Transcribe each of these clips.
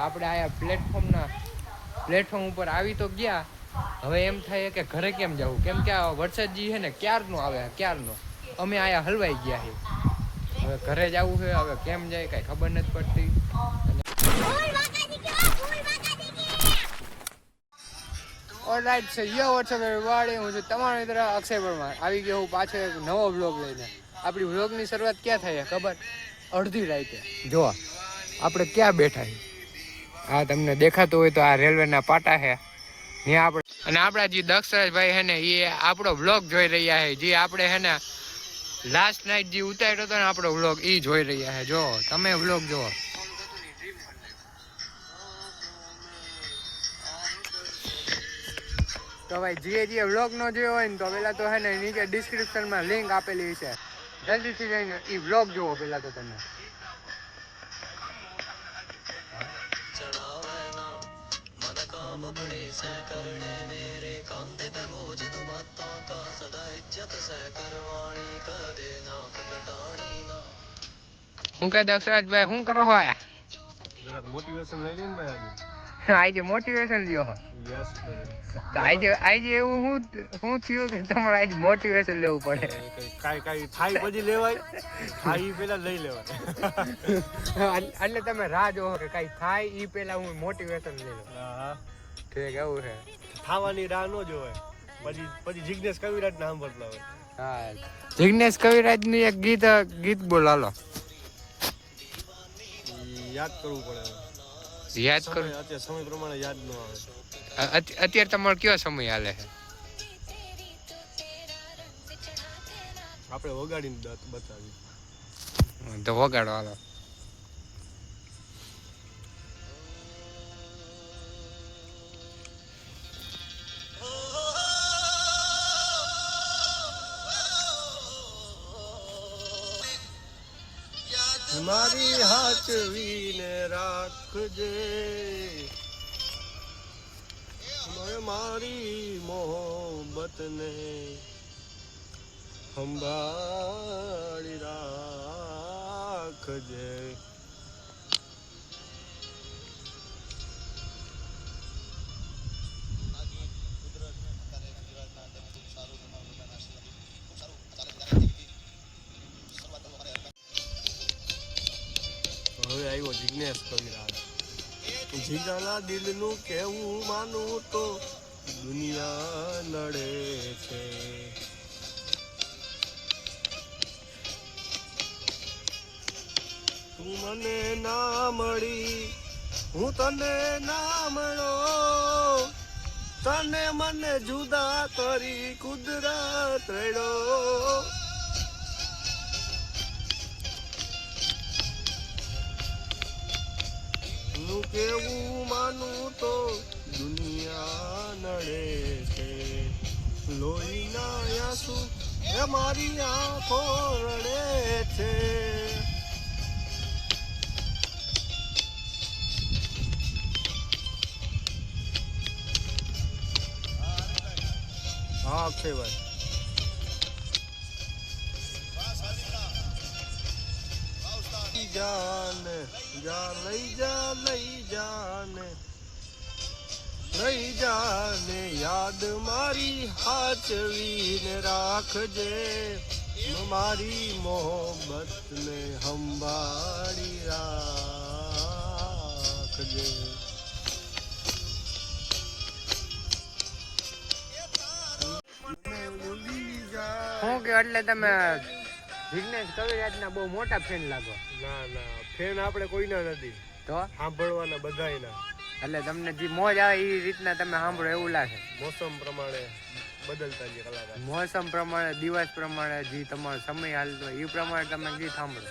આપણે આયા પ્લેટફોર્મ ઉપર આવી તો ગયા. હવે એમ થાય કે ઘરે કેમ જવું, કેમ કે આ વરસાદ જે છે ને ક્યારનો આવે, ક્યારનો અમે આયા હલવાઈ ગયા છે. હવે ઘરે જવું છે, હવે કેમ જાય કઈ ખબર નથી પડતી. ઓલરાઈટ છે, યો વોટ્સઅપ એવરીબોડી, હું છું તમારો મિત્ર અક્ષય પરમાર. આવી ગયો હું પાછો એક નવો વ્લોગ લઈને. આપણી વ્લોગની શરૂઆત ક્યાં થાય ખબર? અડધી રાતે. જો આપણે ક્યાં બેઠા છીએ, આ તમને દેખાતું હોય તો આ રેલવેના પાટા છે ત્યાં આપણે. અને આપણા જે દક્ષરાજભાઈ છે ને એ આપણો વ્લોગ જોઈ રહ્યા છે. જે આપણે છે ને લાસ્ટ નાઇટ જે ઉતાર્યો હતો ને આપણો વ્લોગ, એ જોઈ રહ્યા છે. જો તમે વ્લોગ જુઓ. તો ભાઈ જે વ્લોગ નો જોયો હોય ને તો પેલા તો હે ને નીચે ડિસ્ક્રિપ્શનમાં લિંક આપેલી છે, જલ્દીથી જઈને એ વ્લોગ જુઓ પેલા તો તમે. હું કહે દક્ષરાજભાઈ, શું કરો છો? મોટિવેશન લઈ લઈને ભાઈ આજે મોટિવેશન લ્યો. યસ આજે એવું હું થયું કે તમારે આજે મોટિવેશન લેવું પડે. કાઈ થાય પછી લેવાય, થાય પેલા લઈ લેવાય. એટલે તમે રાહ જોવો કે કઈ થાય ઈ પેલા હું મોટિવેશન લઈ લઉં. ઠીક, એવું છે. થવાની રાહ ન જોવાય. પછી જિગ્નેશ કવિરાજ નામ બદલા હોય. હા, જિગ્નેશ કવિરાજ નું એક ગીત બોલાલો. યાદ કરવું પડે. યાદ કરો. અત્યારે સમય પ્રમાણે યાદ ન આવે. અત્યારે તમારો કયો સમય હાલે છે? આપણે વગાડીને બતાવી તો વગાડો હાલો. મારી હાચવીને રાખજે, મારી મોહબ્બતને સંભાળી રાખજે. હવે આવ્યો જિગ્નેશ કવિરાજ. જીગાના દિલનું કેવું માનું તો દુનિયા નડે છે. તું મને ના મળી, હું તને ના મળ્યો, તને મને જુદા કરી કુદરત રેડો. કેવું માનું તો દુનિયા નડે છે. લોહીના આંસુ એ મારી આંખો રડે છે. હા અક્ષયભાઈ, જાને જા લઈ જાને યાદ મારી હાચવીને રાખજે, મારી મોહબ્બતને સંભાળી રાખજે. શું કે એટલે તમે જિગ્નેશ કવિરાજના બહુ મોટા ફેન લાગો. ના, ફેન આપણે કોઈના નથી, તો સાંભળવાના બધાયના. એટલે તમને જે મોજ આવે એ રીતના તમે સાંભળો એવું લાગે. મોસમ પ્રમાણે બદલતા જે કલાકાર, મોસમ પ્રમાણે, દિવસ પ્રમાણે, જે તમારો સમય હાલતો એ પ્રમાણે તમે ગીત સાંભળો.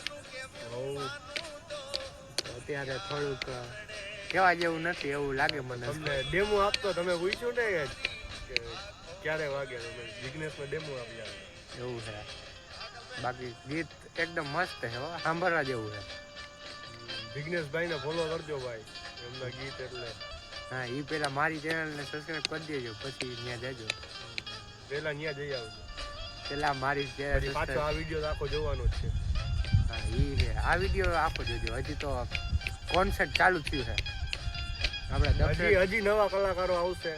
અત્યારે થોડુંક કેવા જેવું નથી એવું લાગે મને. તમને ડેમો આપતો, તમે પૂછ્યું ને કે ક્યારે વાગે, તમે જિગ્નેશને ડેમો આપ્યા. એવું છે. બાકી ગીત એકદમ મસ્ત છે, સાંભળવા જેવું છે. જિગ્નેશભાઈને ફોલો કરજો ભાઈ, એમના ગીત એટલે. હા, એ પેલા મારી ચેનલને સબસ્ક્રાઇબ કરી દેજો, પછી ત્યાં જજો. પેલા ત્યાં જઈ આવજો. પેલા મારી ચેનલ પાછો આ વિડીયો આખો જોવાનો જ છે. હા, એ આ વિડીયો આખો જોજો. હજી તો કોન્સર્ટ ચાલુ થયું છે. આપણે દક્ષિણ હજી નવા કલાકારો આવશે.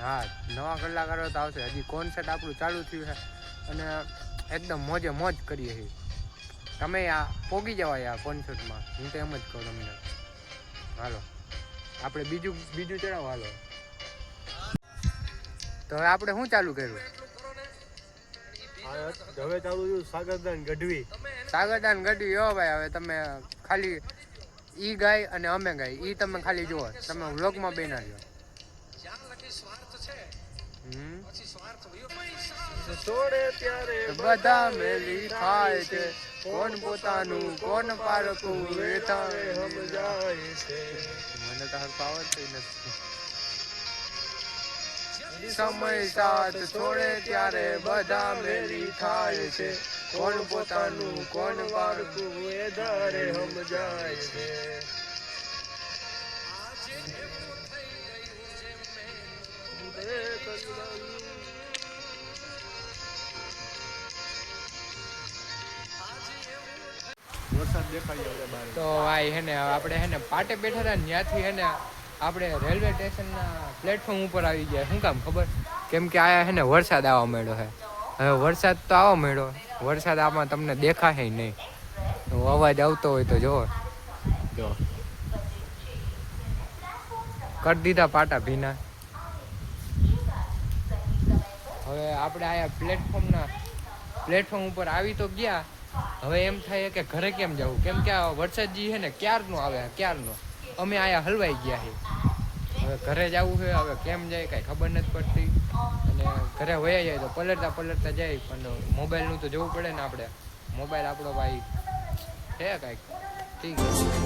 હા નવા કલાકારો તો આવશે. હજી કોન્સર્ટ આપણું ચાલુ થયું છે અને એકદમ મોજે મોજ કરીએ છીએ. તમે આ પોગી જવાય આ કોન્સર્ટમાં, હું તો એમ જ કહું તમને. હાલો આપણે બીજું ચડાવો. હાલો તો હવે આપણે શું ચાલુ કર્યું? હવે ચાલુ થયું સાગરદાન ગઢવી. સાગરદાન ગઢવી. હો ભાઈ, હવે તમે ખાલી ઈ ગાય અને અમે ગાય ઈ તમે ખાલી જુઓ, તમે વ્લોગમાં બેના રહ્યો. છોડે ત્યારે બધા મેલી થાય છે, કોણ પોતાનું કોણ પારકું એ તારે સમજાય છે. મને તો હરખું આવડતું નથી. સમય સાથ છોડે ત્યારે બધા મેલી થાય છે, કોણ પોતાનું કોણ પારકું એ ધારે સમજાય છે. વરસાદ દેખાય હવે બહાર. તો ભાઈ હે ને આપણે હે ને પાટે બેઠા હતા ને ત્યાંથી હે ને આપણે રેલવે સ્ટેશનના પ્લેટફોર્મ ઉપર આવી ગયા. શું કામ ખબર? કેમ કે આયા હે ને વરસાદ આવવા માંડ્યો છે. હવે વરસાદ તો આવવા માંડ્યો, વરસાદ આમાં તમને દેખાશે નહીં. તો અવાજ આવતો હોય તો જો કરી દીધા પાટા ભીના. હવે આપણે આયા પ્લેટફોર્મ ઉપર આવી તો ગયા. હવે એમ થાય કે ઘરે કેમ જવું, કેમ કે આ વરસાદ જે છે ને ક્યારનો આવે, ક્યારનો. અમે આયા હલવાઈ ગયા છે. હવે ઘરે જવું છે, હવે કેમ જાય કાંઈ ખબર નથી પડતી. અને ઘરે વયા જાય તો પલટતા જાય, પણ મોબાઈલનું તો જોવું પડે ને આપણે. મોબાઈલ આપણો ભાઈ છે કાંઈક ઠીક છે.